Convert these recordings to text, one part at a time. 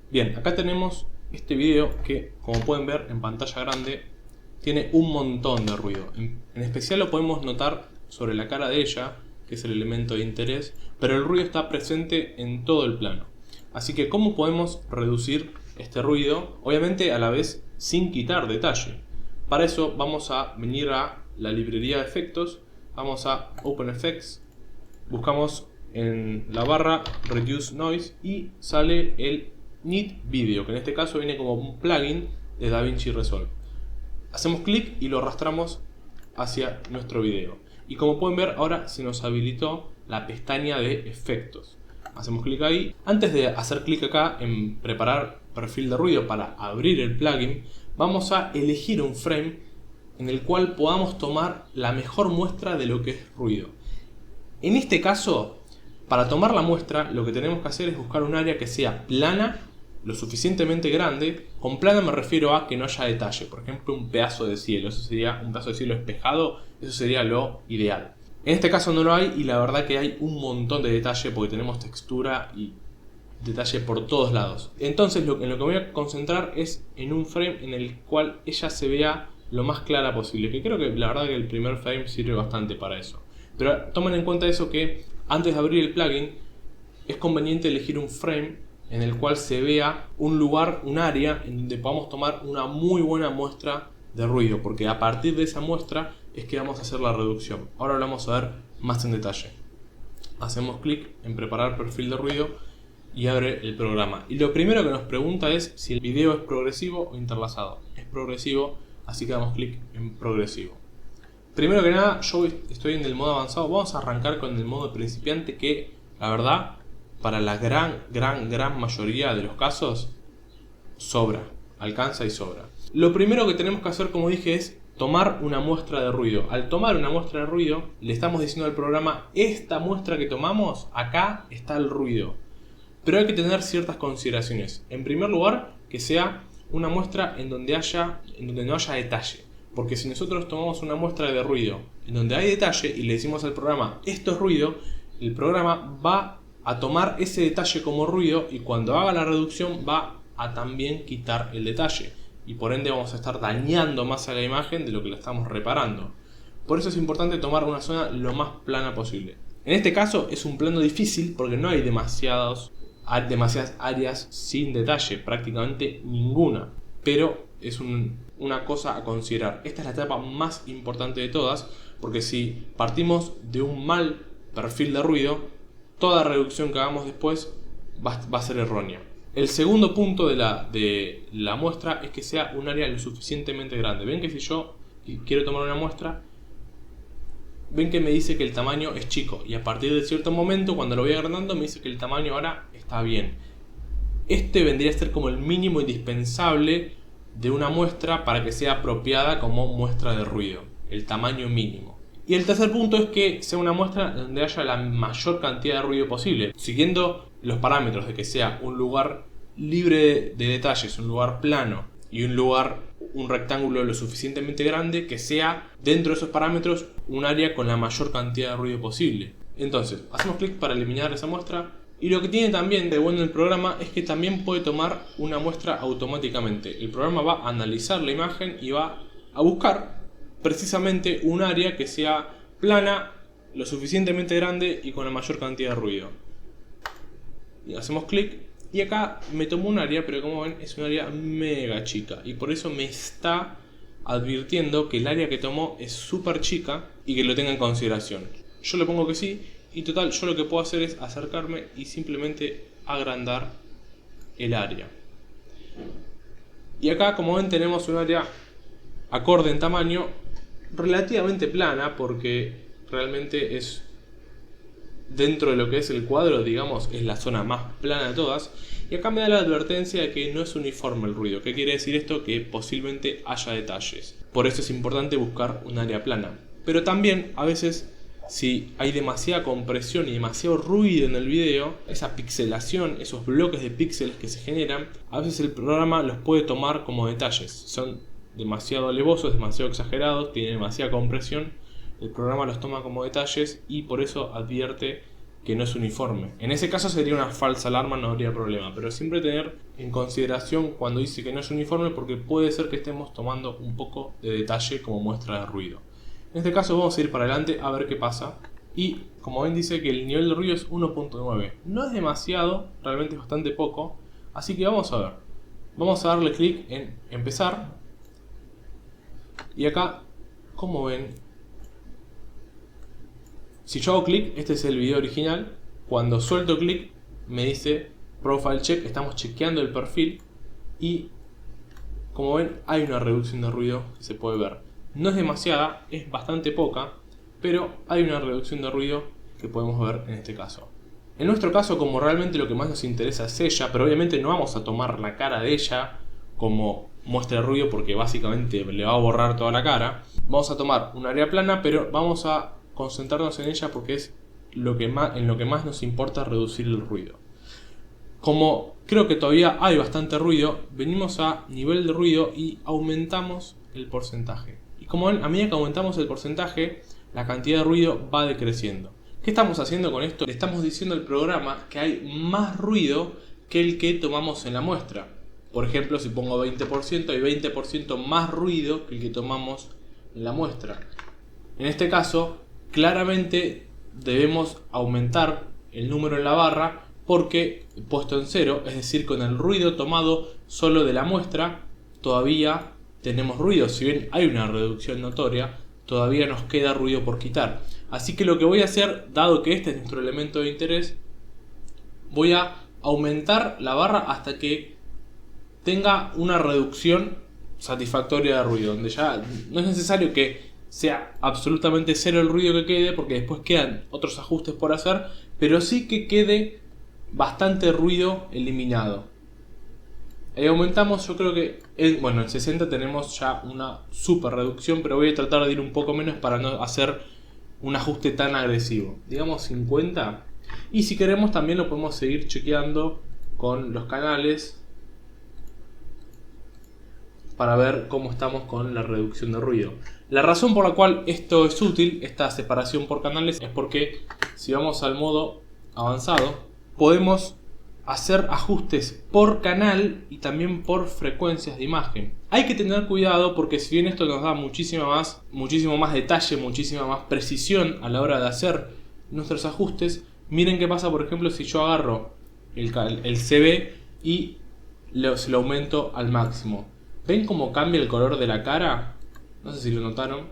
Bien, acá tenemos este video que, como pueden ver en pantalla grande, tiene un montón de ruido. En especial lo podemos notar sobre la cara de ella, que es el elemento de interés, pero el ruido está presente en todo el plano. Así que, ¿cómo podemos reducir este ruido? Obviamente a la vez sin quitar detalle. Para eso vamos a venir a la librería de efectos, vamos a Open Effects, buscamos en la barra Reduce Noise y sale el Need Video, que en este caso viene como un plugin de DaVinci Resolve. Hacemos clic y lo arrastramos hacia nuestro video. Y como pueden ver, ahora se nos habilitó la pestaña de efectos. Hacemos clic ahí. Antes de hacer clic acá en preparar perfil de ruido para abrir el plugin, vamos a elegir un frame en el cual podamos tomar la mejor muestra de lo que es ruido. En este caso, para tomar la muestra, lo que tenemos que hacer es buscar un área que sea plana, lo suficientemente grande. Con plana me refiero a que no haya detalle. Por ejemplo, un pedazo de cielo. Eso sería un pedazo de cielo espejado. Eso sería lo ideal. En este caso no lo hay y la verdad que hay un montón de detalle porque tenemos textura y detalle por todos lados. Entonces en lo que me voy a concentrar es en un frame en el cual ella se vea lo más clara posible. Que creo que la verdad que el primer frame sirve bastante para eso. Pero tomen en cuenta eso, que antes de abrir el plugin es conveniente elegir un frame en el cual se vea un lugar, un área en donde podamos tomar una muy buena muestra de ruido, porque a partir de esa muestra es que vamos a hacer la reducción. Ahora lo vamos a ver más en detalle. Hacemos clic en preparar perfil de ruido y abre el programa. Y lo primero que nos pregunta es si el video es progresivo o interlazado. Es progresivo, así que damos clic en progresivo. Primero que nada, yo estoy en el modo avanzado. Vamos a arrancar con el modo principiante, que la verdad, para la gran mayoría de los casos, sobra, alcanza y sobra. Lo primero que tenemos que hacer, como dije, es tomar una muestra de ruido. Al tomar una muestra de ruido, le estamos diciendo al programa: esta muestra que tomamos, acá está el ruido. Pero hay que tener ciertas consideraciones. En primer lugar, que sea una muestra en donde no haya detalle. Porque si nosotros tomamos una muestra de ruido en donde hay detalle y le decimos al programa esto es ruido, el programa va a tomar ese detalle como ruido y cuando haga la reducción va a también quitar el detalle. Y por ende vamos a estar dañando más a la imagen de lo que la estamos reparando. Por eso es importante tomar una zona lo más plana posible. En este caso es un plano difícil porque no hay demasiadas áreas sin detalle, prácticamente ninguna. Pero es una cosa a considerar. Esta es la etapa más importante de todas, porque si partimos de un mal perfil de ruido, toda reducción que hagamos después va a ser errónea. El segundo punto de la muestra es que sea un área lo suficientemente grande. Ven que si yo quiero tomar una muestra, ven que me dice que el tamaño es chico, y a partir de cierto momento, cuando lo voy agrandando, me dice que el tamaño ahora está bien. Este vendría a ser como el mínimo indispensable de una muestra para que sea apropiada como muestra de ruido, el tamaño mínimo. Y el tercer punto es que sea una muestra donde haya la mayor cantidad de ruido posible, siguiendo los parámetros de que sea un lugar libre de detalles, un lugar plano y un rectángulo lo suficientemente grande, que sea dentro de esos parámetros un área con la mayor cantidad de ruido posible. Entonces, hacemos clic para eliminar esa muestra. Y lo que tiene también de bueno el programa es que también puede tomar una muestra automáticamente. El programa va a analizar la imagen y va a buscar precisamente un área que sea plana, lo suficientemente grande y con la mayor cantidad de ruido. Y hacemos clic y acá me tomó un área, pero como ven es un área mega chica. Y por eso me está advirtiendo que el área que tomó es súper chica y que lo tenga en consideración. Yo le pongo que sí. Y total, yo lo que puedo hacer es acercarme y simplemente agrandar el área. Y acá, como ven, tenemos un área acorde en tamaño, relativamente plana, porque realmente es dentro de lo que es el cuadro, digamos, es la zona más plana de todas. Y acá me da la advertencia de que no es uniforme el ruido. ¿Qué quiere decir esto? Que posiblemente haya detalles. Por eso es importante buscar un área plana. Pero también, a veces, si hay demasiada compresión y demasiado ruido en el video, esa pixelación, esos bloques de píxeles que se generan, a veces el programa los puede tomar como detalles. Son demasiado alevosos, demasiado exagerados, tienen demasiada compresión. El programa los toma como detalles y por eso advierte que no es uniforme. En ese caso sería una falsa alarma, no habría problema, pero siempre tener en consideración cuando dice que no es uniforme, porque puede ser que estemos tomando un poco de detalle como muestra de ruido. En este caso vamos a ir para adelante a ver qué pasa. Y como ven dice que el nivel de ruido es 1.9. No es demasiado, realmente es bastante poco. Así que vamos a ver. Vamos a darle clic en empezar. Y acá, como ven, si yo hago clic, este es el video original. Cuando suelto clic me dice Profile Check, estamos chequeando el perfil. Y como ven hay una reducción de ruido que se puede ver. No es demasiada, es bastante poca, pero hay una reducción de ruido que podemos ver en este caso. En nuestro caso, como realmente lo que más nos interesa es ella, pero obviamente no vamos a tomar la cara de ella como muestra de ruido porque básicamente le va a borrar toda la cara. Vamos a tomar un área plana, pero vamos a concentrarnos en ella porque es en lo que más nos importa reducir el ruido. Como creo que todavía hay bastante ruido, venimos a nivel de ruido y aumentamos el porcentaje. Y como ven, a medida que aumentamos el porcentaje, la cantidad de ruido va decreciendo. ¿Qué estamos haciendo con esto? Le estamos diciendo al programa que hay más ruido que el que tomamos en la muestra. Por ejemplo, si pongo 20%, hay 20% más ruido que el que tomamos en la muestra. En este caso, claramente debemos aumentar el número en la barra porque puesto en 0, es decir, con el ruido tomado solo de la muestra, todavía tenemos ruido. Si bien hay una reducción notoria, todavía nos queda ruido por quitar. Así que lo que voy a hacer, dado que este es nuestro elemento de interés, voy a aumentar la barra hasta que tenga una reducción satisfactoria de ruido, donde ya no es necesario que sea absolutamente cero el ruido que quede, porque después quedan otros ajustes por hacer, pero sí que quede bastante ruido eliminado. Ahí aumentamos, yo creo que en 60 tenemos ya una super reducción, pero voy a tratar de ir un poco menos para no hacer un ajuste tan agresivo. Digamos 50. Y si queremos también lo podemos seguir chequeando con los canales para ver cómo estamos con la reducción de ruido. La razón por la cual esto es útil, esta separación por canales, es porque si vamos al modo avanzado, podemos hacer ajustes por canal y también por frecuencias de imagen. Hay que tener cuidado porque si bien esto nos da muchísimo más detalle, muchísima más precisión a la hora de hacer nuestros ajustes, miren qué pasa por ejemplo si yo agarro el CB y se lo aumento al máximo. ¿Ven cómo cambia el color de la cara? No sé si lo notaron.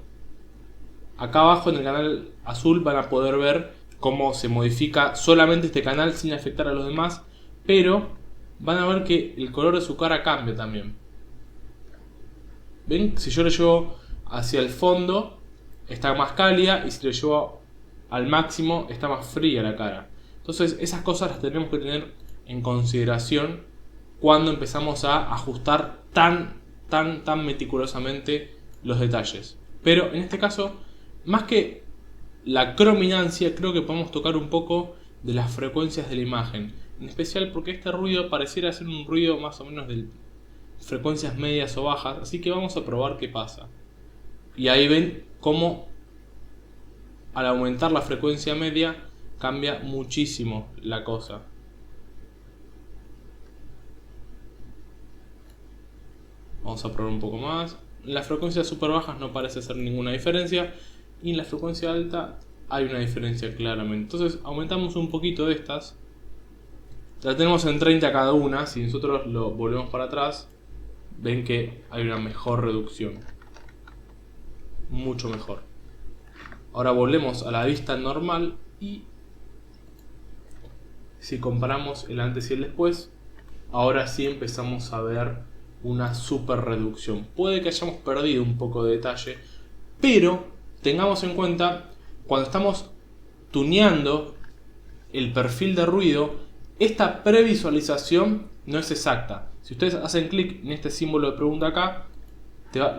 Acá abajo en el canal azul van a poder ver cómo se modifica solamente este canal sin afectar a los demás. Pero van a ver que el color de su cara cambia también. ¿Ven? Si yo lo llevo hacia el fondo está más cálida y si lo llevo al máximo está más fría la cara. Entonces esas cosas las tenemos que tener en consideración cuando empezamos a ajustar tan meticulosamente los detalles. Pero en este caso, más que la crominancia, creo que podemos tocar un poco de las frecuencias de la imagen. En especial porque este ruido pareciera ser un ruido más o menos de frecuencias medias o bajas. Así que vamos a probar qué pasa. Y ahí ven cómo al aumentar la frecuencia media cambia muchísimo la cosa. Vamos a probar un poco más. En las frecuencias super bajas no parece ser ninguna diferencia. Y en la frecuencia alta hay una diferencia claramente. Entonces aumentamos un poquito de estas. La tenemos en 30 cada una. Si nosotros lo volvemos para atrás, ven que hay una mejor reducción. Mucho mejor. Ahora volvemos a la vista normal. Y si comparamos el antes y el después, ahora sí empezamos a ver una super reducción. Puede que hayamos perdido un poco de detalle, pero tengamos en cuenta, cuando estamos tuneando el perfil de ruido, esta previsualización no es exacta. Si ustedes hacen clic en este símbolo de pregunta acá,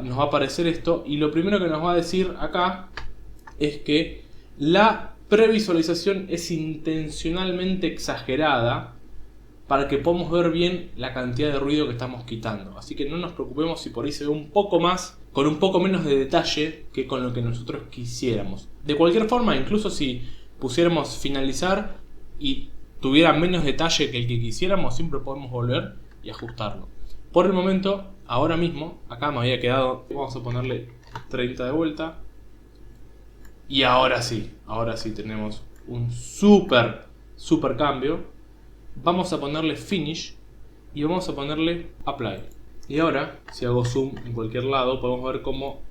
nos va a aparecer esto, y lo primero que nos va a decir acá es que la previsualización es intencionalmente exagerada para que podamos ver bien la cantidad de ruido que estamos quitando. Así que no nos preocupemos si por ahí se ve un poco más, con un poco menos de detalle que con lo que nosotros quisiéramos. De cualquier forma, incluso si pusiéramos finalizar y tuviera menos detalle que el que quisiéramos, siempre podemos volver y ajustarlo. Por el momento, ahora mismo, acá me había quedado, vamos a ponerle 30 de vuelta. Y ahora sí tenemos un super cambio. Vamos a ponerle Finish y vamos a ponerle Apply. Y ahora, si hago zoom en cualquier lado, podemos ver cómo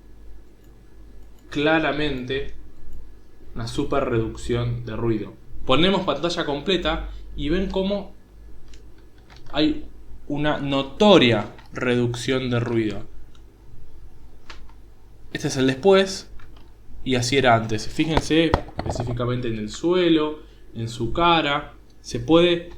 claramente una super reducción de ruido. Ponemos pantalla completa y ven cómo hay una notoria reducción de ruido. Este es el después y así era antes. Fíjense específicamente en el suelo, en su cara. Se puede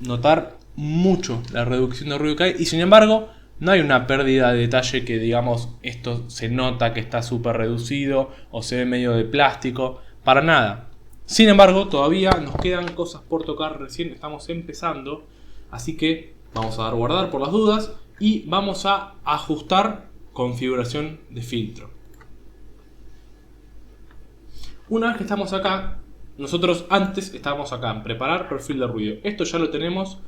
notar mucho la reducción de ruido que hay y sin embargo no hay una pérdida de detalle que digamos esto se nota que está súper reducido o se ve medio de plástico, para nada. Sin embargo todavía nos quedan cosas por tocar, recién estamos empezando, así que vamos a dar guardar por las dudas y vamos a ajustar configuración de filtro. Una vez que estamos acá, nosotros antes estábamos acá en preparar perfil de ruido, esto ya lo tenemos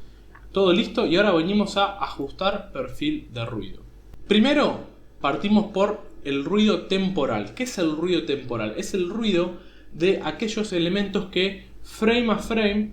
todo listo y ahora venimos a ajustar perfil de ruido. Primero partimos por el ruido temporal. ¿Qué es el ruido temporal? Es el ruido de aquellos elementos que frame a frame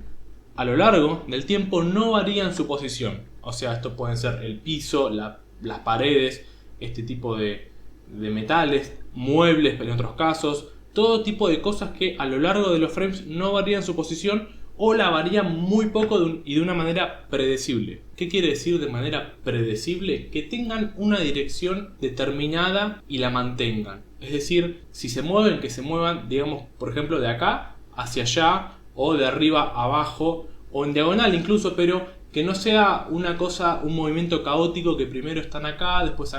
a lo largo del tiempo no varían su posición. O sea, esto pueden ser el piso, las paredes, este tipo de metales, muebles en otros casos, todo tipo de cosas que a lo largo de los frames no varían su posición o la varía muy poco y de una manera predecible. ¿Qué quiere decir de manera predecible? Que tengan una dirección determinada y la mantengan. Es decir, si se mueven, que se muevan, digamos, por ejemplo, de acá hacia allá o de arriba a abajo o en diagonal incluso, pero que no sea una cosa, un movimiento caótico que primero están acá, después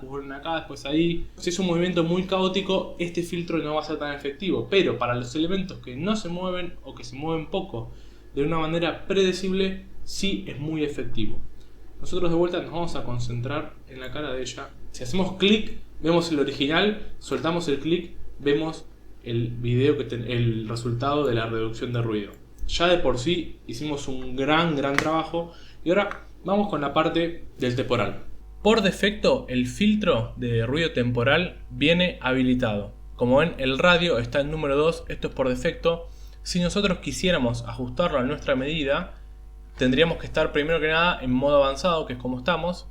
vuelven acá, después ahí. Si es un movimiento muy caótico, este filtro no va a ser tan efectivo. Pero para los elementos que no se mueven o que se mueven poco de una manera predecible, sí es muy efectivo. Nosotros de vuelta nos vamos a concentrar en la cara de ella. Si hacemos clic, vemos el original, soltamos el clic, vemos el video el resultado de la reducción de ruido. Ya de por sí hicimos un gran trabajo y ahora vamos con la parte del temporal. Por defecto el filtro de ruido temporal viene habilitado. Como ven, el radio está en número 2, esto es por defecto. Si nosotros quisiéramos ajustarlo a nuestra medida, tendríamos que estar primero que nada en modo avanzado, que es como estamos,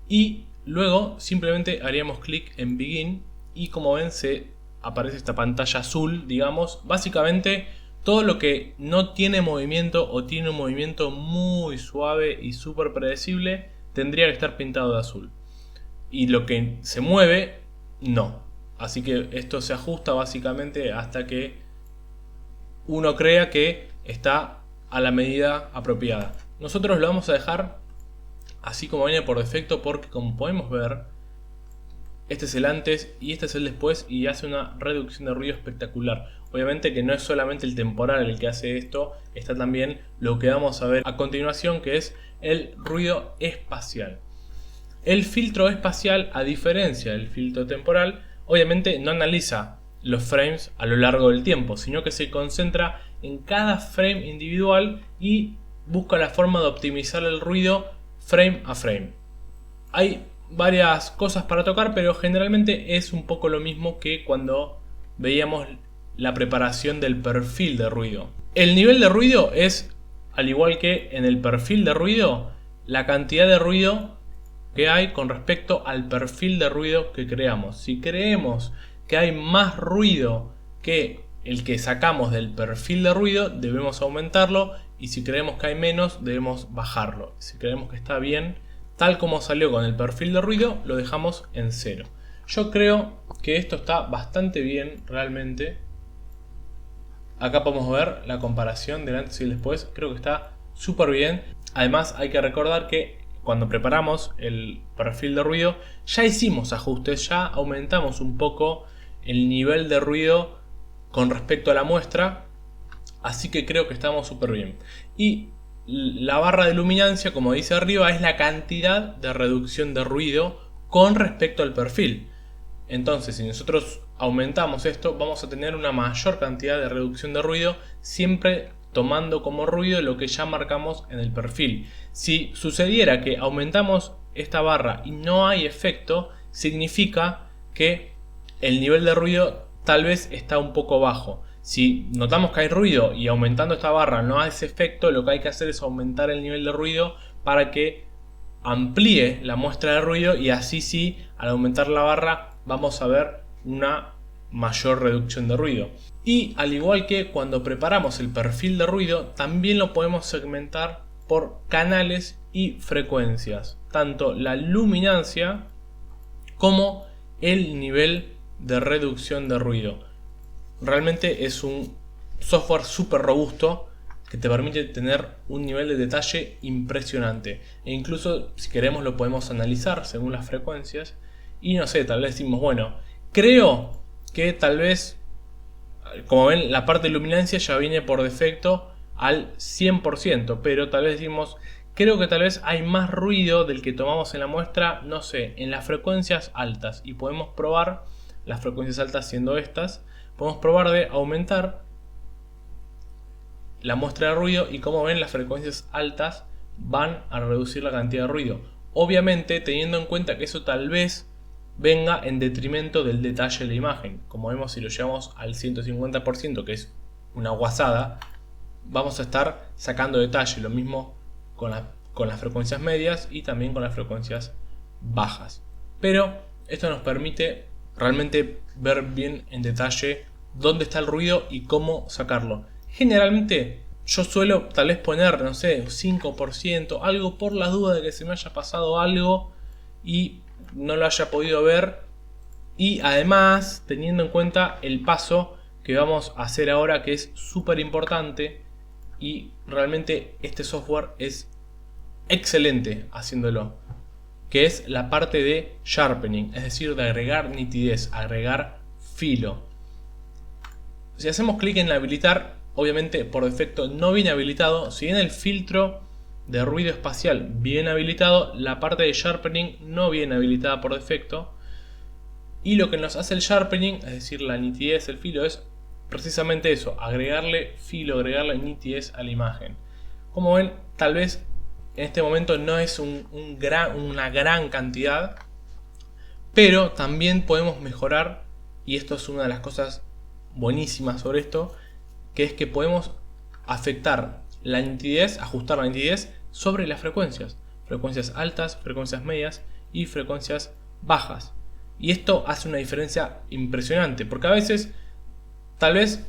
y luego simplemente haríamos clic en Begin y como ven se aparece esta pantalla azul, digamos. Básicamente todo lo que no tiene movimiento o tiene un movimiento muy suave y súper predecible tendría que estar pintado de azul. Y lo que se mueve, no. Así que esto se ajusta básicamente hasta que uno crea que está a la medida apropiada. Nosotros lo vamos a dejar así como viene por defecto porque como podemos ver, este es el antes y este es el después y hace una reducción de ruido espectacular. Obviamente que no es solamente el temporal el que hace esto, está también lo que vamos a ver a continuación, que es el ruido espacial. El filtro espacial, a diferencia del filtro temporal, obviamente no analiza los frames a lo largo del tiempo, sino que se concentra en cada frame individual y busca la forma de optimizar el ruido frame a frame. Hay varias cosas para tocar, pero generalmente es un poco lo mismo que cuando veíamos la preparación del perfil de ruido. El nivel de ruido es, al igual que en el perfil de ruido, la cantidad de ruido que hay con respecto al perfil de ruido que creamos. Si creemos que hay más ruido que el que sacamos del perfil de ruido, debemos aumentarlo, y si creemos que hay menos, debemos bajarlo. Si creemos que está bien, tal como salió con el perfil de ruido, lo dejamos en 0. Yo creo que esto está bastante bien realmente. Acá podemos ver la comparación del antes y el después. Creo que está súper bien. Además hay que recordar que cuando preparamos el perfil de ruido ya hicimos ajustes, ya aumentamos un poco el nivel de ruido con respecto a la muestra. Así que creo que estamos súper bien. Y la barra de luminancia, como dice arriba, es la cantidad de reducción de ruido con respecto al perfil. Entonces, si nosotros aumentamos esto, vamos a tener una mayor cantidad de reducción de ruido, siempre tomando como ruido lo que ya marcamos en el perfil. Si sucediera que aumentamos esta barra y no hay efecto, significa que el nivel de ruido tal vez está un poco bajo. Si notamos que hay ruido y aumentando esta barra no hace efecto, lo que hay que hacer es aumentar el nivel de ruido para que amplíe la muestra de ruido, y así sí, al aumentar la barra vamos a ver una mayor reducción de ruido. Y al igual que cuando preparamos el perfil de ruido, también lo podemos segmentar por canales y frecuencias, tanto la luminancia como el nivel de reducción de ruido. Realmente es un software súper robusto que te permite tener un nivel de detalle impresionante, e incluso si queremos lo podemos analizar según las frecuencias. Y no sé, tal vez decimos, bueno, creo que tal vez, como ven, la parte de luminancia ya viene por defecto al 100%, pero tal vez decimos, creo que tal vez hay más ruido del que tomamos en la muestra, no sé, en las frecuencias altas, y podemos probar las frecuencias altas siendo estas. Podemos probar de aumentar la muestra de ruido, y como ven, las frecuencias altas van a reducir la cantidad de ruido. Obviamente teniendo en cuenta que eso tal vez venga en detrimento del detalle de la imagen. Como vemos, si lo llevamos al 150%, que es una guasada, vamos a estar sacando detalle. Lo mismo con las frecuencias medias y también con las frecuencias bajas. Pero esto nos permite realmente ver bien en detalle dónde está el ruido y cómo sacarlo. Generalmente yo suelo tal vez poner, no sé, 5%, algo por la duda de que se me haya pasado algo y no lo haya podido ver. Y además teniendo en cuenta el paso que vamos a hacer ahora, que es súper importante, y realmente este software es excelente haciéndolo, que es la parte de sharpening, es decir, de agregar nitidez, agregar filo. Si hacemos clic en habilitar, obviamente por defecto no viene habilitado. Si bien el filtro de ruido espacial viene habilitado, la parte de sharpening no viene habilitada por defecto. Y lo que nos hace el sharpening, es decir, la nitidez, el filo, es precisamente eso, agregarle filo, agregarle nitidez a la imagen. Como ven, tal vez en este momento no es una gran cantidad, pero también podemos mejorar, y esto es una de las cosas buenísimas sobre esto, que es que podemos afectar la nitidez, ajustar la nitidez sobre las frecuencias. Frecuencias altas, frecuencias medias y frecuencias bajas. Y esto hace una diferencia impresionante, porque a veces, tal vez,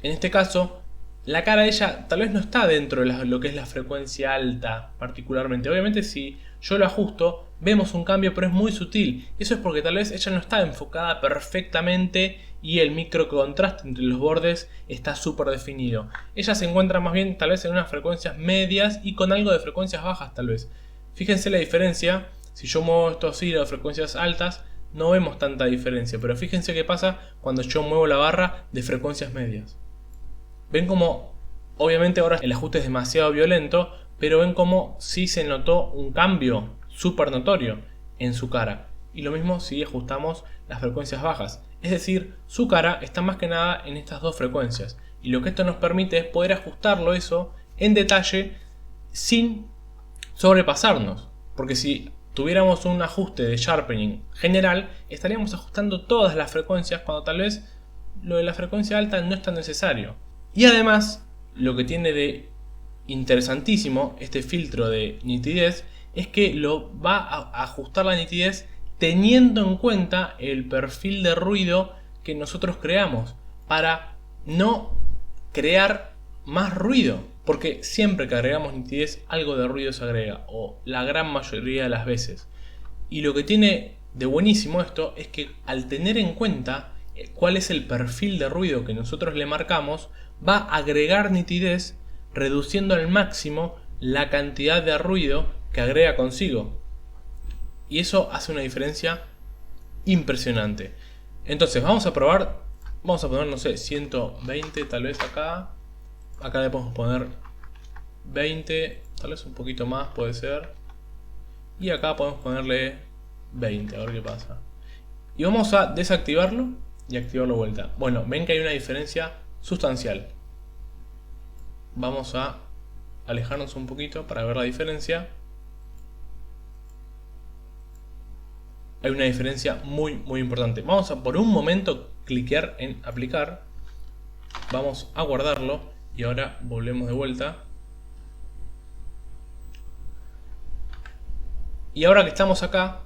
en este caso, la cara de ella tal vez no está dentro de lo que es la frecuencia alta particularmente. Obviamente si yo lo ajusto, vemos un cambio, pero es muy sutil. Eso es porque tal vez ella no está enfocada perfectamente y el microcontraste entre los bordes está súper definido. Ella se encuentra más bien tal vez en unas frecuencias medias y con algo de frecuencias bajas tal vez. Fíjense la diferencia. Si yo muevo estos hilos de frecuencias altas, no vemos tanta diferencia, pero fíjense qué pasa cuando yo muevo la barra de frecuencias medias. Ven como, obviamente ahora el ajuste es demasiado violento, pero ven como sí se notó un cambio súper notorio en su cara. Y lo mismo si ajustamos las frecuencias bajas. Es decir, su cara está más que nada en estas dos frecuencias. Y lo que esto nos permite es poder ajustarlo eso en detalle sin sobrepasarnos. Porque si tuviéramos un ajuste de sharpening general, estaríamos ajustando todas las frecuencias cuando tal vez lo de la frecuencia alta no es tan necesario. Y además, lo que tiene de interesantísimo este filtro de nitidez es que lo va a ajustar la nitidez teniendo en cuenta el perfil de ruido que nosotros creamos, para no crear más ruido, porque siempre que agregamos nitidez algo de ruido se agrega, o la gran mayoría de las veces. Y lo que tiene de buenísimo esto es que al tener en cuenta cuál es el perfil de ruido que nosotros le marcamos, va a agregar nitidez reduciendo al máximo la cantidad de ruido que agrega consigo. Y eso hace una diferencia impresionante. Entonces vamos a probar, vamos a poner, no sé, 120 tal vez acá. Acá le podemos poner 20, tal vez un poquito más puede ser. Y acá podemos ponerle 20, a ver qué pasa. Y vamos a desactivarlo y activarlo de vuelta. Bueno, ven que hay una diferencia sustancial. Vamos a alejarnos un poquito para ver la diferencia. Hay una diferencia muy importante. Vamos a por un momento cliquear en aplicar. Vamos a guardarlo y ahora volvemos de vuelta. Y ahora que estamos acá,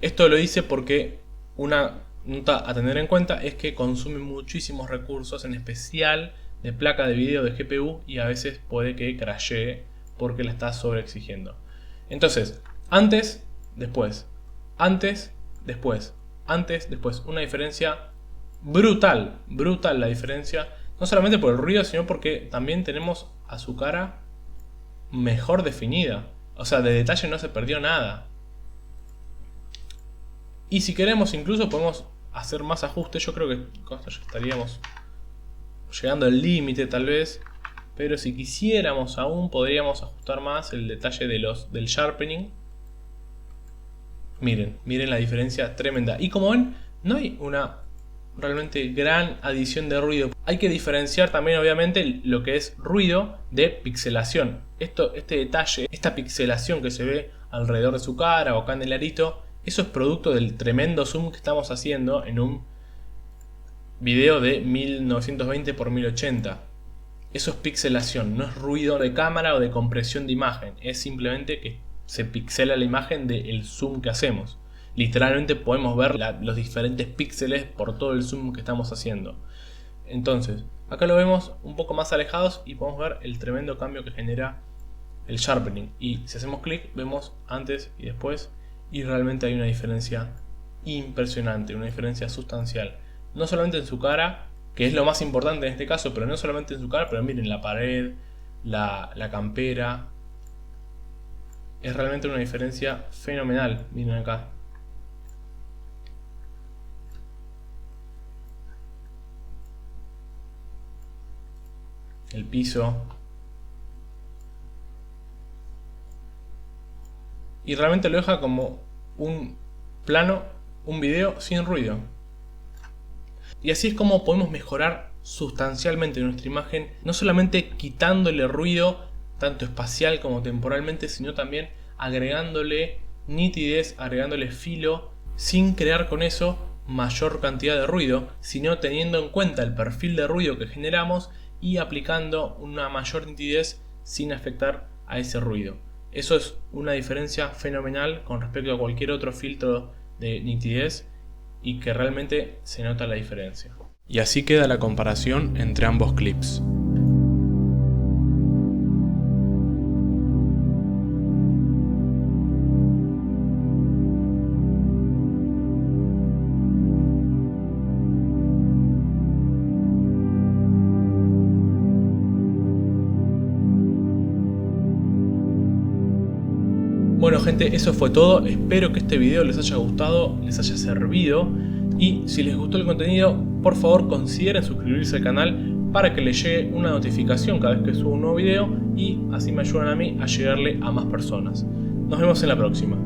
esto lo hice porque una nota a tener en cuenta es que consume muchísimos recursos, en especial de placa de video de GPU, y a veces puede que crashee porque la está sobreexigiendo. Entonces, antes, después, antes, después, antes, después. Una diferencia brutal, brutal la diferencia. No solamente por el ruido, sino porque también tenemos a su cara mejor definida. O sea, de detalle no se perdió nada. Y si queremos incluso podemos hacer más ajustes. Yo creo que con esto ya estaríamos llegando al límite tal vez. Pero si quisiéramos aún podríamos ajustar más el detalle del sharpening. Miren la diferencia tremenda. Y como ven, no hay una realmente gran adición de ruido. Hay que diferenciar también obviamente lo que es ruido de pixelación. Este detalle, esta pixelación que se ve alrededor de su cara o acá en el arito, eso es producto del tremendo zoom que estamos haciendo en un video de 1920 x 1080. Eso es pixelación, no es ruido de cámara o de compresión de imagen. Es simplemente que se pixela la imagen del zoom que hacemos. Literalmente podemos ver los diferentes píxeles por todo el zoom que estamos haciendo. Entonces, acá lo vemos un poco más alejados y podemos ver el tremendo cambio que genera el sharpening. Y si hacemos clic, vemos antes y después. Y realmente hay una diferencia impresionante, una diferencia sustancial. No solamente en su cara, que es lo más importante en este caso, pero no solamente en su cara, pero miren la pared, la campera. Es realmente una diferencia fenomenal. Miren acá. El piso. Y realmente lo deja como un plano, un video sin ruido. Y así es como podemos mejorar sustancialmente nuestra imagen, no solamente quitándole ruido, tanto espacial como temporalmente, sino también agregándole nitidez, agregándole filo, sin crear con eso mayor cantidad de ruido, sino teniendo en cuenta el perfil de ruido que generamos y aplicando una mayor nitidez sin afectar a ese ruido. Eso es una diferencia fenomenal con respecto a cualquier otro filtro de nitidez y que realmente se nota la diferencia. Y así queda la comparación entre ambos clips. Bueno gente, eso fue todo. Espero que este video les haya gustado, les haya servido. Y si les gustó el contenido, por favor consideren suscribirse al canal para que les llegue una notificación cada vez que subo un nuevo video. Y así me ayudan a mí a llegarle a más personas. Nos vemos en la próxima.